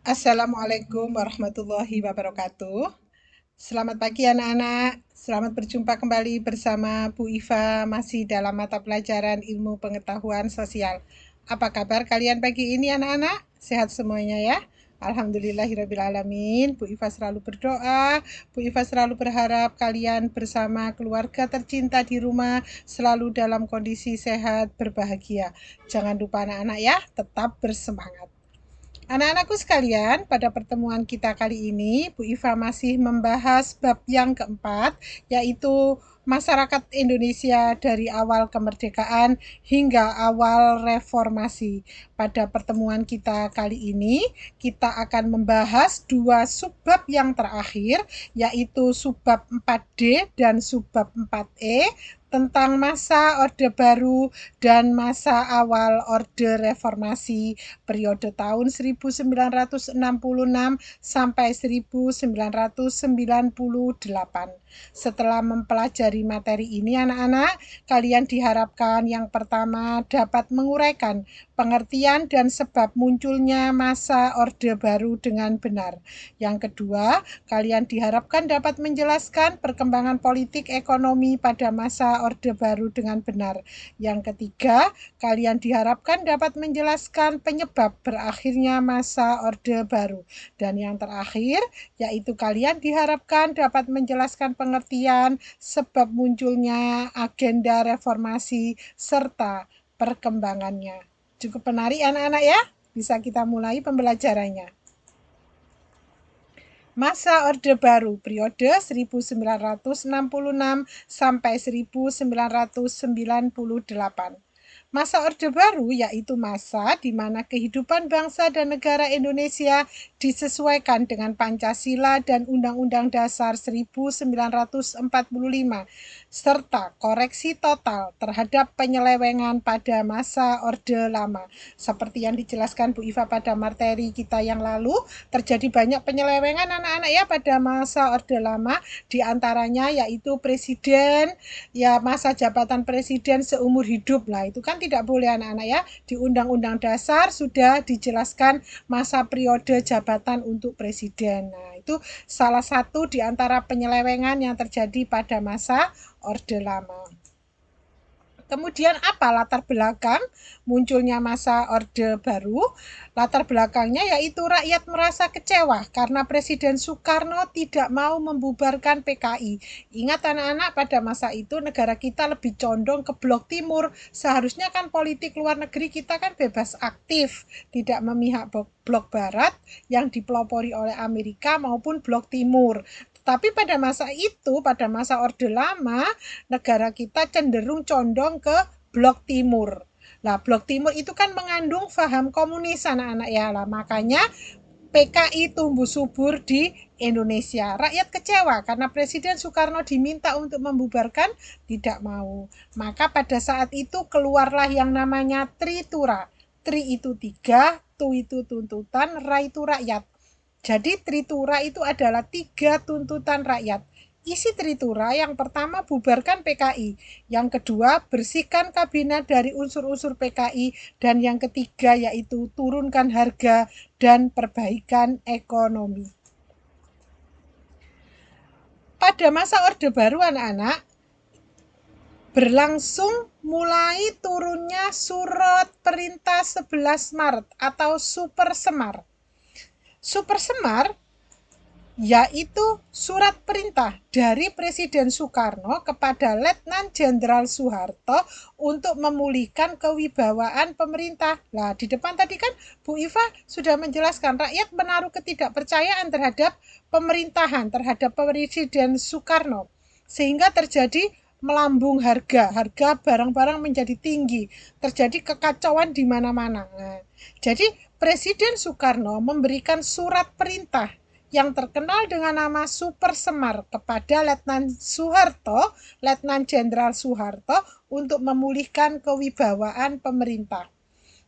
Assalamualaikum warahmatullahi wabarakatuh. Selamat pagi anak-anak. Selamat berjumpa kembali bersama Bu Iva masih dalam mata pelajaran ilmu pengetahuan sosial. Apa kabar kalian pagi ini anak-anak? Sehat semuanya ya? Alhamdulillahirrabbilalamin. Bu Iva selalu berdoa. Bu Iva selalu berharap kalian bersama keluarga tercinta di rumah selalu dalam kondisi sehat, berbahagia. Jangan lupa anak-anak ya, tetap bersemangat. Anak-anakku sekalian, pada pertemuan kita kali ini, Bu Iva masih membahas bab yang keempat, yaitu masyarakat Indonesia dari awal kemerdekaan hingga awal reformasi. Pada pertemuan kita kali ini, kita akan membahas dua subbab yang terakhir, yaitu subbab 4D dan subbab 4E, tentang masa Orde Baru dan masa awal Orde Reformasi periode tahun 1966 sampai 1998. Setelah mempelajari materi ini anak-anak, kalian diharapkan yang pertama dapat menguraikan pengertian dan sebab munculnya masa Orde Baru dengan benar. Yang kedua, kalian diharapkan dapat menjelaskan perkembangan politik ekonomi pada masa Orde Baru dengan benar. Yang ketiga, kalian diharapkan dapat menjelaskan penyebab berakhirnya masa Orde Baru. Dan yang terakhir, yaitu kalian diharapkan dapat menjelaskan pengertian sebab munculnya agenda reformasi serta perkembangannya. Cukup menarik anak-anak ya? Bisa kita mulai pembelajarannya. Masa Orde Baru periode 1966 sampai 1998. Masa Orde Baru yaitu masa di mana kehidupan bangsa dan negara Indonesia disesuaikan dengan Pancasila dan Undang-Undang Dasar 1945 serta koreksi total terhadap penyelewengan pada masa Orde Lama. Seperti yang dijelaskan Bu Iva pada materi kita yang lalu, terjadi banyak penyelewengan anak-anak ya pada masa Orde Lama, diantaranya yaitu presiden, ya masa jabatan presiden seumur hidup lah, itu kan tidak boleh anak-anak ya. Di Undang-Undang Dasar sudah dijelaskan masa periode jabatan untuk presiden. Nah, itu salah satu di antara penyelewengan yang terjadi pada masa Orde Lama. Kemudian apa latar belakang munculnya masa Orde Baru? Latar belakangnya yaitu rakyat merasa kecewa karena Presiden Soekarno tidak mau membubarkan PKI. Ingat anak-anak, pada masa itu negara kita lebih condong ke blok timur. Seharusnya kan politik luar negeri kita kan bebas aktif, tidak memihak blok barat yang dipelopori oleh Amerika maupun blok timur. Tapi pada masa itu, pada masa Orde Lama, negara kita cenderung condong ke blok timur. Nah, blok timur itu kan mengandung paham komunis anak-anak ya. Lah, makanya PKI tumbuh subur di Indonesia. Rakyat kecewa karena Presiden Soekarno diminta untuk membubarkan, tidak mau. Maka pada saat itu keluarlah yang namanya Tritura. Tri itu 3, tu itu tuntutan, ra itu rakyat. Jadi Tritura itu adalah 3 tuntutan rakyat. Isi Tritura yang pertama bubarkan PKI, yang kedua bersihkan kabinet dari unsur-unsur PKI, dan yang ketiga yaitu turunkan harga dan perbaikan ekonomi. Pada masa Orde Baru anak-anak, berlangsung mulai turunnya surat perintah 11 Maret atau Super Semar. Super Semar yaitu surat perintah dari Presiden Soekarno kepada Letnan Jenderal Soeharto untuk memulihkan kewibawaan pemerintah. Nah, di depan tadi kan Bu Iva sudah menjelaskan rakyat menaruh ketidakpercayaan terhadap pemerintahan, terhadap Presiden Soekarno, sehingga terjadi melambung harga barang-barang menjadi tinggi, terjadi kekacauan di mana-mana. Nah, jadi Presiden Soekarno memberikan surat perintah yang terkenal dengan nama Super Semar kepada Letnan Soeharto, Letnan Jenderal Soeharto, untuk memulihkan kewibawaan pemerintah.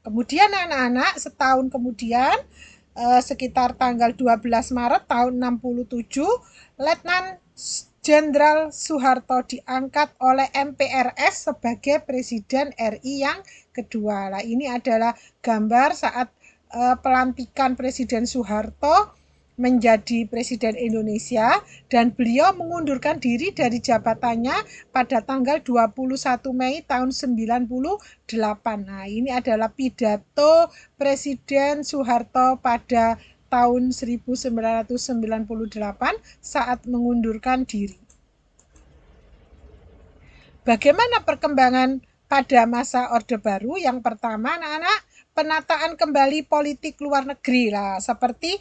Kemudian anak-anak, setahun kemudian, sekitar tanggal 12 Maret tahun 67, Letnan Jenderal Soeharto diangkat oleh MPRS sebagai Presiden RI yang kedua. Nah, ini adalah gambar saat pelantikan Presiden Soeharto menjadi Presiden Indonesia dan beliau mengundurkan diri dari jabatannya pada tanggal 21 Mei tahun 98. Nah, ini adalah pidato Presiden Soeharto pada tahun 1998 saat mengundurkan diri. Bagaimana perkembangan pada masa Orde Baru? Yang pertama, anak-anak, penataan kembali politik luar negeri lah, seperti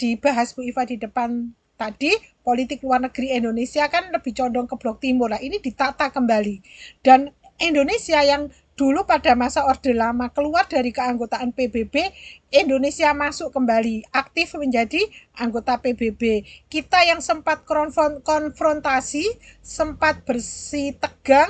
dibahas Bu Iva di depan tadi, politik luar negeri Indonesia kan lebih condong ke blok timur lah, ini ditata kembali. Dan Indonesia yang dulu pada masa Orde Lama keluar dari keanggotaan PBB, Indonesia masuk kembali, aktif menjadi anggota PBB. Kita yang sempat konfrontasi, sempat bersih tegang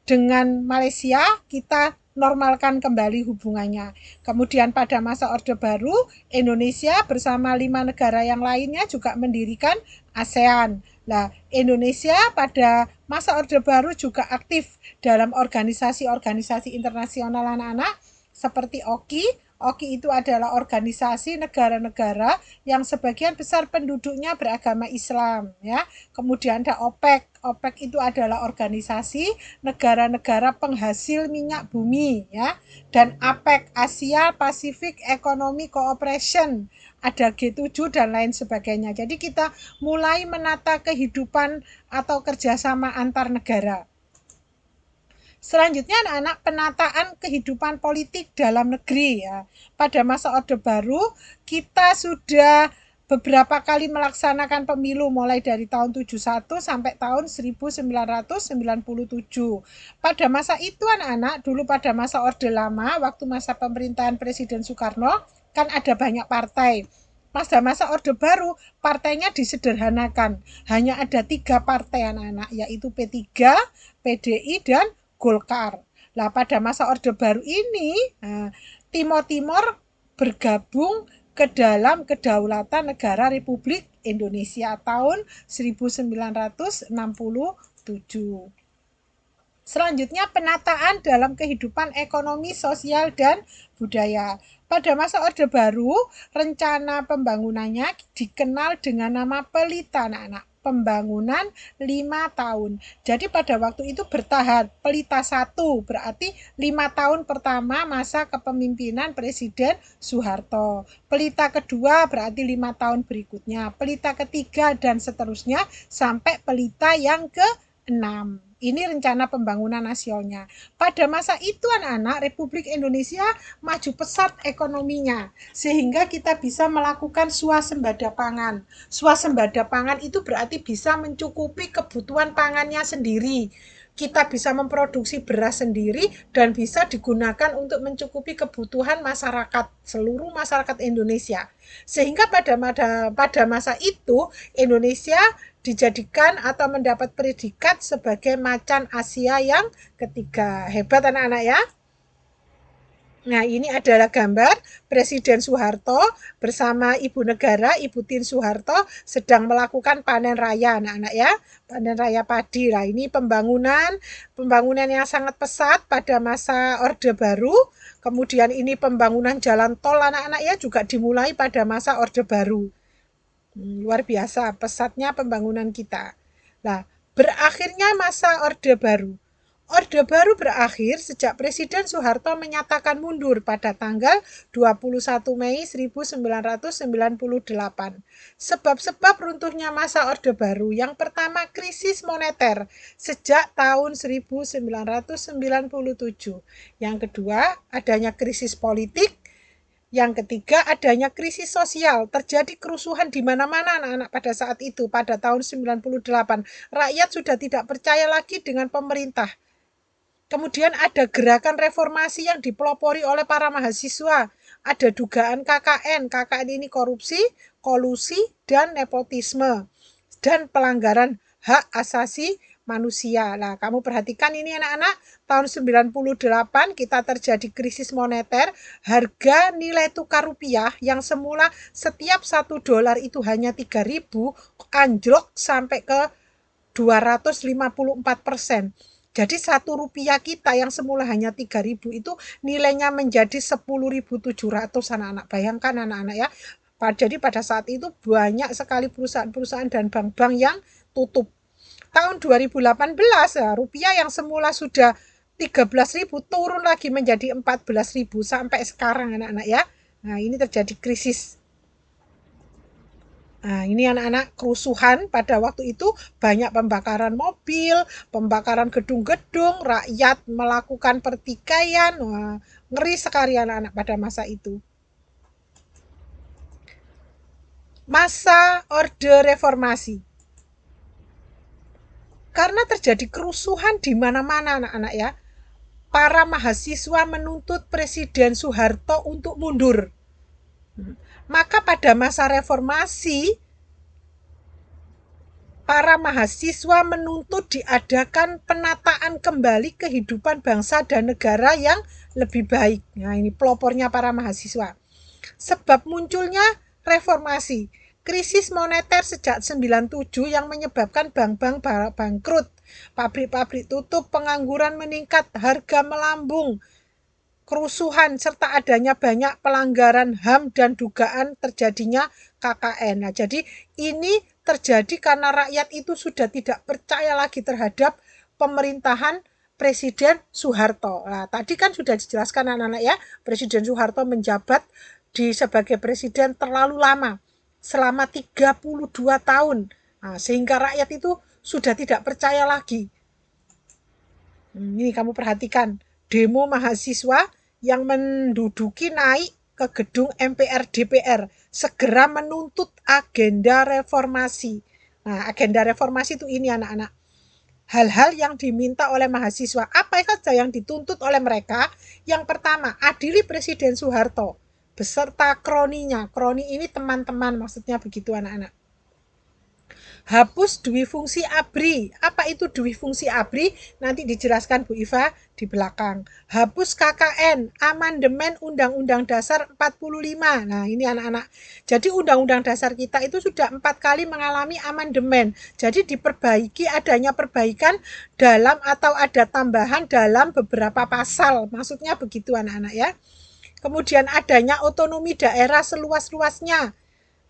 dengan Malaysia, kita normalkan kembali hubungannya. Kemudian pada masa Orde Baru, Indonesia bersama 5 negara yang lainnya juga mendirikan ASEAN. Nah, Indonesia pada masa Orde Baru juga aktif dalam organisasi-organisasi internasional anak-anak seperti OKI. OKI itu adalah organisasi negara-negara yang sebagian besar penduduknya beragama Islam, ya. Kemudian ada OPEC. OPEC itu adalah organisasi negara-negara penghasil minyak bumi, ya. Dan APEC, Asia Pacific Economic Cooperation, ada G7 dan lain sebagainya. Jadi kita mulai menata kehidupan atau kerjasama antar negara. Selanjutnya anak-anak, penataan kehidupan politik dalam negeri, ya. Pada masa Orde Baru kita sudah beberapa kali melaksanakan pemilu mulai dari tahun 71 sampai tahun 1997. Pada masa itu anak-anak, dulu pada masa Orde Lama, waktu masa pemerintahan Presiden Soekarno, kan ada banyak partai. Pada masa Orde Baru, partainya disederhanakan. Hanya ada 3 partai anak-anak, yaitu P3, PDI, dan Golkar. Nah, pada masa Orde Baru ini, Timor-Timor bergabung ke dalam Kedaulatan Negara Republik Indonesia tahun 1967. Selanjutnya, penataan dalam kehidupan ekonomi, sosial, dan budaya. Pada masa Orde Baru, rencana pembangunannya dikenal dengan nama Pelita, anak-anak. Pembangunan 5 tahun. Jadi pada waktu itu bertahap. Pelita 1 berarti 5 tahun pertama masa kepemimpinan Presiden Soeharto. Pelita kedua berarti 5 tahun berikutnya. Pelita ketiga dan seterusnya sampai pelita yang ke-6. Ini rencana pembangunan nasionalnya. Pada masa itu anak-anak, Republik Indonesia maju pesat ekonominya, sehingga kita bisa melakukan swasembada pangan. Swasembada pangan itu berarti bisa mencukupi kebutuhan pangannya sendiri. Kita bisa memproduksi beras sendiri dan bisa digunakan untuk mencukupi kebutuhan masyarakat, seluruh masyarakat Indonesia. Sehingga pada masa itu Indonesia dijadikan atau mendapat predikat sebagai macan Asia yang ketiga. Hebat anak-anak ya. Nah, ini adalah gambar Presiden Soeharto bersama Ibu Negara, Ibu Tien Soeharto sedang melakukan panen raya, anak-anak ya. Panen raya padi. Nah, ini pembangunan yang sangat pesat pada masa Orde Baru. Kemudian ini pembangunan jalan tol anak-anak ya juga dimulai pada masa Orde Baru. Luar biasa pesatnya pembangunan kita. Nah, berakhirnya masa Orde Baru. Orde Baru berakhir sejak Presiden Soeharto menyatakan mundur pada tanggal 21 Mei 1998. Sebab-sebab runtuhnya masa Orde Baru, yang pertama krisis moneter sejak tahun 1997. Yang kedua, adanya krisis politik. Yang ketiga, adanya krisis sosial. Terjadi kerusuhan di mana-mana anak-anak pada saat itu, pada tahun 98. Rakyat sudah tidak percaya lagi dengan pemerintah. Kemudian ada gerakan reformasi yang dipelopori oleh para mahasiswa. Ada dugaan KKN. KKN ini korupsi, kolusi, dan nepotisme. Dan pelanggaran hak asasi manusia. Nah, kamu perhatikan ini anak-anak, tahun 98 kita terjadi krisis moneter, harga nilai tukar rupiah yang semula setiap $1 itu hanya 3.000, anjlok sampai ke 254%. Jadi Rp1 kita yang semula hanya 3.000 itu nilainya menjadi 10.700 anak-anak. Bayangkan anak-anak ya. Jadi pada saat itu banyak sekali perusahaan-perusahaan dan bank-bank yang tutup. Tahun 2018 ya, rupiah yang semula sudah 13.000 turun lagi menjadi 14.000 sampai sekarang anak-anak ya. Nah, ini terjadi krisis. Nah, ini anak-anak kerusuhan pada waktu itu banyak pembakaran mobil, pembakaran gedung-gedung, rakyat melakukan pertikaian. Wah, ngeri sekali anak-anak pada masa itu. Masa Orde Reformasi. Karena terjadi kerusuhan di mana-mana anak-anak ya. Para mahasiswa menuntut Presiden Soeharto untuk mundur. Maka pada masa reformasi, para mahasiswa menuntut diadakan penataan kembali kehidupan bangsa dan negara yang lebih baik. Nah, ini pelopornya para mahasiswa. Sebab munculnya reformasi, krisis moneter sejak 97 yang menyebabkan bank-bank bangkrut, pabrik-pabrik tutup, pengangguran meningkat, harga melambung, kerusuhan, serta adanya banyak pelanggaran HAM dan dugaan terjadinya KKN. Nah, jadi ini terjadi karena rakyat itu sudah tidak percaya lagi terhadap pemerintahan Presiden Soeharto. Nah, tadi kan sudah dijelaskan anak-anak ya, Presiden Soeharto menjabat sebagai presiden terlalu lama, selama 32 tahun. Nah, sehingga rakyat itu sudah tidak percaya lagi. Ini kamu perhatikan, demo mahasiswa yang menduduki naik ke gedung MPR DPR segera menuntut agenda reformasi. Nah, agenda reformasi itu ini anak-anak. Hal-hal yang diminta oleh mahasiswa, apa saja yang dituntut oleh mereka? Yang pertama, adili Presiden Soeharto beserta kroninya. Kroni ini teman-teman, maksudnya begitu anak-anak. Hapus dui fungsi ABRI. Apa itu dui fungsi ABRI? Nanti dijelaskan Bu Iva di belakang. Hapus KKN, amandemen Undang-Undang Dasar 45. Nah, ini anak-anak. Jadi Undang-Undang Dasar kita itu sudah 4 kali mengalami amandemen. Jadi diperbaiki, adanya perbaikan dalam atau ada tambahan dalam beberapa pasal. Maksudnya begitu anak-anak ya. Kemudian adanya otonomi daerah seluas-luasnya.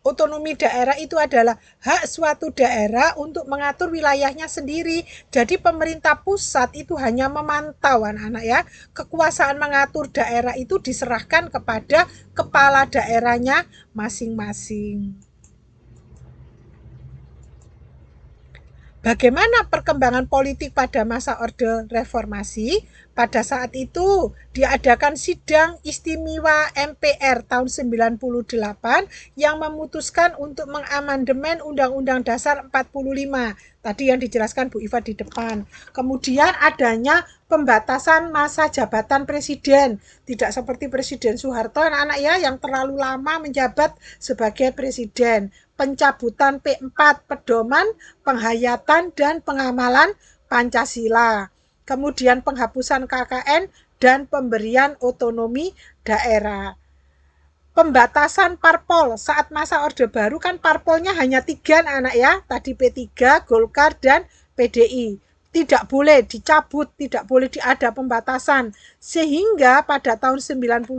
Otonomi daerah itu adalah hak suatu daerah untuk mengatur wilayahnya sendiri. Jadi pemerintah pusat itu hanya memantau anak-anak ya. Kekuasaan mengatur daerah itu diserahkan kepada kepala daerahnya masing-masing. Bagaimana perkembangan politik pada masa Orde Reformasi? Pada saat itu diadakan sidang istimewa MPR tahun 98 yang memutuskan untuk mengamandemen Undang-Undang Dasar 45. Tadi yang dijelaskan Bu Iva di depan. Kemudian adanya pembatasan masa jabatan presiden. Tidak seperti Presiden Soeharto anak-anak ya yang terlalu lama menjabat sebagai presiden. Pencabutan P4, pedoman, penghayatan, dan pengamalan Pancasila. Kemudian penghapusan KKN dan pemberian otonomi daerah. Pembatasan parpol. Saat masa Orde Baru kan parpolnya hanya 3 anak ya. Tadi P3, Golkar, dan PDI. Tidak boleh dicabut, tidak boleh ada pembatasan. Sehingga pada tahun 99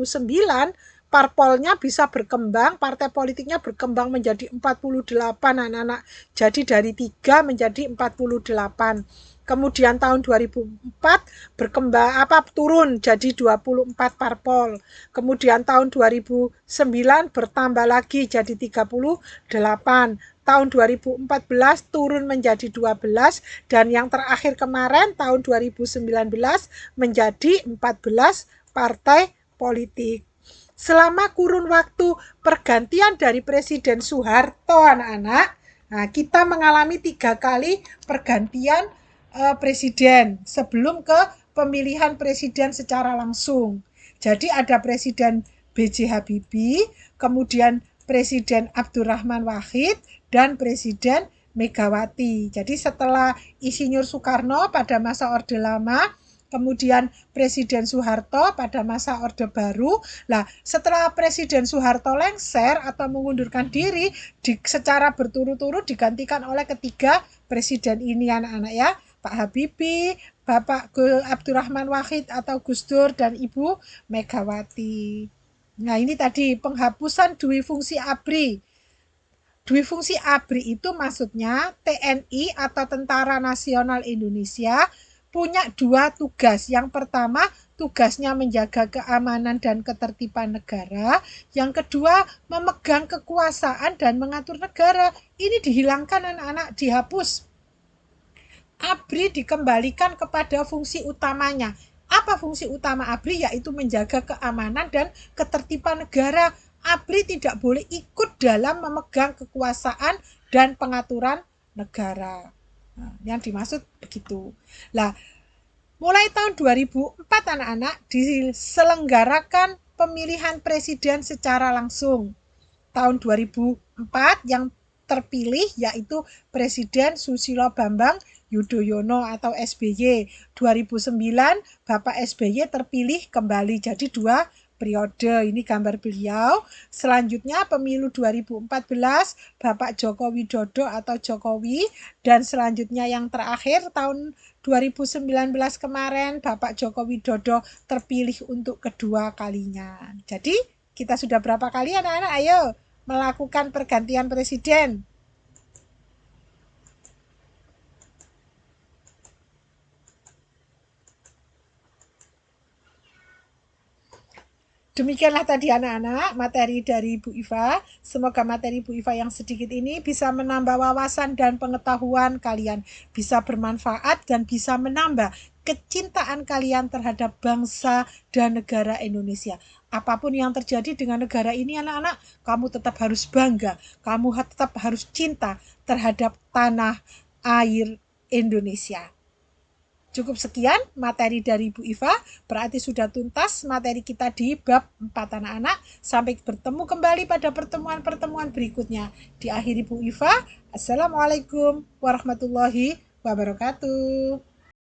parpolnya bisa berkembang, partai politiknya berkembang menjadi 48 anak-anak. Jadi dari 3 menjadi 48. Kemudian tahun 2004 berkembang turun jadi 24 parpol. Kemudian tahun 2009 bertambah lagi jadi 38. Tahun 2014 turun menjadi 12 dan yang terakhir kemarin tahun 2019 menjadi 14 partai politik. Selama kurun waktu pergantian dari Presiden Soeharto anak-anak, nah, kita mengalami 3 kali pergantian presiden sebelum ke pemilihan presiden secara langsung. Jadi ada Presiden B.J. Habibie, kemudian Presiden Abdurrahman Wahid, dan Presiden Megawati. Jadi setelah Insinyur Soekarno pada masa Orde Lama, kemudian Presiden Soeharto pada masa Orde Baru. Nah, setelah Presiden Soeharto lengser atau mengundurkan diri secara berturut-turut digantikan oleh ketiga presiden ini anak-anak ya. Pak Habibie, Bapak Abdurrahman Wahid atau Gus Dur dan Ibu Megawati. Nah, ini tadi penghapusan dui fungsi ABRI. Dui fungsi ABRI itu maksudnya TNI atau Tentara Nasional Indonesia punya dua tugas. Yang pertama, tugasnya menjaga keamanan dan ketertiban negara. Yang kedua, memegang kekuasaan dan mengatur negara. Ini dihilangkan anak-anak, dihapus. ABRI dikembalikan kepada fungsi utamanya. Apa fungsi utama ABRI? Yaitu menjaga keamanan dan ketertiban negara. ABRI tidak boleh ikut dalam memegang kekuasaan dan pengaturan negara. Nah, yang dimaksud begitu. Lah, mulai tahun 2004 anak-anak diselenggarakan pemilihan presiden secara langsung. Tahun 2004 yang terpilih yaitu Presiden Susilo Bambang Yudhoyono atau SBY. 2009 Bapak SBY terpilih kembali jadi 2 periode. Ini gambar beliau. Selanjutnya pemilu 2014 Bapak Joko Widodo atau Jokowi, dan selanjutnya yang terakhir tahun 2019 kemarin Bapak Joko Widodo terpilih untuk kedua kalinya. Jadi kita sudah berapa kali anak-anak? Ayo melakukan pergantian presiden. Demikianlah tadi anak-anak materi dari Bu Iva. Semoga materi Bu Iva yang sedikit ini bisa menambah wawasan dan pengetahuan kalian, bisa bermanfaat dan bisa menambah kecintaan kalian terhadap bangsa dan negara Indonesia. Apapun yang terjadi dengan negara ini anak-anak, kamu tetap harus bangga, kamu tetap harus cinta terhadap tanah air Indonesia. Cukup sekian materi dari Bu Iva, berarti sudah tuntas materi kita di bab 4 anak-anak. Sampai bertemu kembali pada pertemuan-pertemuan berikutnya. Diakhiri Bu Iva, Assalamualaikum warahmatullahi wabarakatuh.